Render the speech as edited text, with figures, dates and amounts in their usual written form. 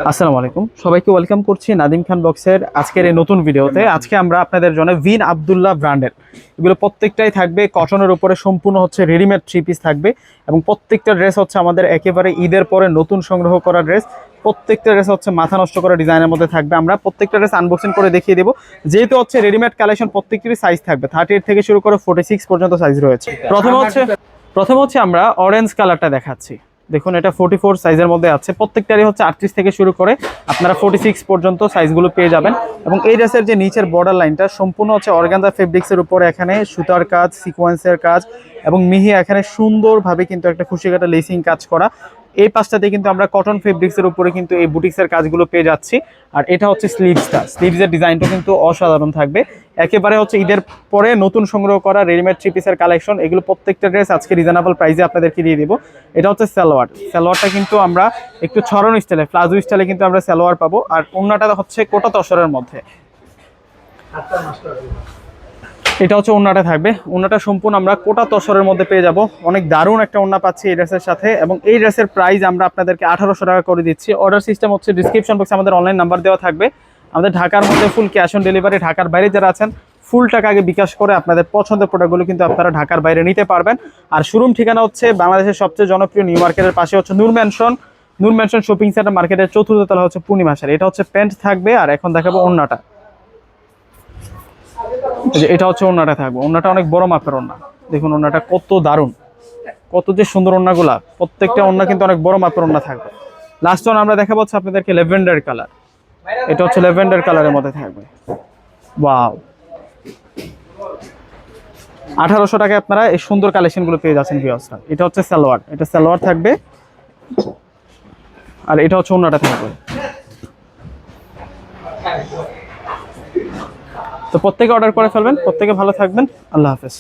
আসসালামু আলাইকুম, সবাইকে ওয়েলকাম করছি নাদিম খান ব্লগসের আজকের এই নতুন ভিডিওতে। আজকে আমরা আপনাদের জন্য ভিন আব্দুল্লাহ ব্র্যান্ডের এগুলো প্রত্যেকটাই থাকবে কটনের উপরে, সম্পূর্ণ হচ্ছে রেডিমেড 3 পিস থাকবে এবং প্রত্যেকটা ড্রেস হচ্ছে আমাদের একেবারে ঈদের পরে নতুন সংগ্রহ করা ড্রেস। প্রত্যেকটা ড্রেস হচ্ছে মাথা নষ্ট করা ডিজাইনের মধ্যে থাকবে। আমরা প্রত্যেকটা ড্রেস আনবক্সিং করে দেখিয়ে দেবো। যেহেতু হচ্ছে রেডিমেড কালেকশন, প্রত্যেকটিরই সাইজ থাকবে 38 থেকে শুরু করে 46 পর্যন্ত সাইজ রয়েছে। প্রথমে হচ্ছে আমরা অরেঞ্জ কালারটা দেখাচ্ছি। দেখুন, এটা 44 সাইজের মধ্যে আছে। প্রত্যেকটারই হচ্ছে 38 থেকে শুরু করে আপনারা 46 পর্যন্ত সাইজগুলো পেয়ে যাবেন। এবং এই ড্রেসের যে নিচের বর্ডার লাইনটা সম্পূর্ণ হচ্ছে অর্গানজা ফেব্রিক্সের উপরে এখানে সুতার কাজ, সিকোয়েন্সের কাজ এবং মিহি এখানে সুন্দরভাবে কিন্তু একটা খুশি কাটা লেসিং কাজ করা। এই পাশটাতে কিন্তু আমরা কটন ফেব্রিক্সের উপরে কিন্তু এই বুটিক্সের কাজগুলো পেয়ে যাচ্ছি। আর এটা হচ্ছে স্লিভসের ডিজাইনটা কিন্তু অসাধারণ থাকবে। একেবারে হচ্ছে ঈদের পরে নতুন সংগ্রহ করা রেডিমেড 3 পিসের কালেকশন। এগুলো প্রত্যেকটা ড্রেস আজকে রিজনেবল প্রাইসে আপনাদেরকে দিয়ে দেবো। এটা হচ্ছে সালোয়ারটা কিন্তু আমরা একটু ছড়ানো স্টাইলে, প্লাজো স্টাইলে কিন্তু আমরা সালোয়ার পাবো। আর ওড়নাটা হচ্ছে কোটা তসরের মধ্যে। এটা হচ্ছে ওড়নাটা থাকবে। ওড়নাটা সম্পূর্ণ আমরা কোটা তসরের মধ্যে পেয়ে যাব। অনেক দারুণ একটা ওড়না পাচ্ছি এই ড্রেসের সাথে। এবং এই ড্রেসের প্রাইস আমরা আপনাদেরকে 1800 টাকা করে দিচ্ছি। অর্ডার সিস্টেম হচ্ছে ডিসক্রিপশন বক্সে আমাদের অনলাইন নাম্বার দেওয়া থাকবে। আমাদের ঢাকার মধ্যে ফুল ক্যাশ অন ডেলিভারি। ঢাকার বাইরে যারা আছেন ফুল টাকা আগে বিকাশ করে আপনাদের পছন্দের প্রোডাক্টগুলো কিন্তু আপনারা ঢাকার বাইরে নিতে পারবেন। আর শোরুম ঠিকানা হচ্ছে বাংলাদেশের সবচেয়ে জনপ্রিয় নিউ মার্কেটের পাশে হচ্ছে নূর ম্যানশন শপিং সেন্টার মার্কেটের 4th তলা হচ্ছে পূর্ণিমাশার। এটা হচ্ছে প্যান্ট থাকবে। আর এখন দেখাবো ওড়নাটা। এটা হচ্ছে ওড়নাটা থাকবে। ওড়নাটা অনেক বড় মাপের ওড়না। দেখুন ওড়নাটা কত দারুণ, কত যে সুন্দর ওড়নাগুলা। প্রত্যেকটা ওড়না কিন্তু অনেক বড় মাপের ওড়না থাকবে। লাস্ট ওয়ান আমরা দেখাবো হচ্ছে আপনাদেরকে ল্যাভেন্ডার কালার। এটা হচ্ছে ল্যাভেন্ডার কালারের মধ্যে থাকবে। ওয়াও, 1800 টাকায় আপনারা এই সুন্দর কালেকশনগুলো পেয়ে যাচ্ছেন ভিউয়ার্সরা। এটা হচ্ছে সালোয়ার, এটা সালোয়ার থাকবে। আর এটা হচ্ছে ওড়নাটা থাকবে। তো প্রত্যেকে অর্ডার করে ফেলবেন। প্রত্যেকে ভালো থাকবেন। আল্লাহ হাফেজ।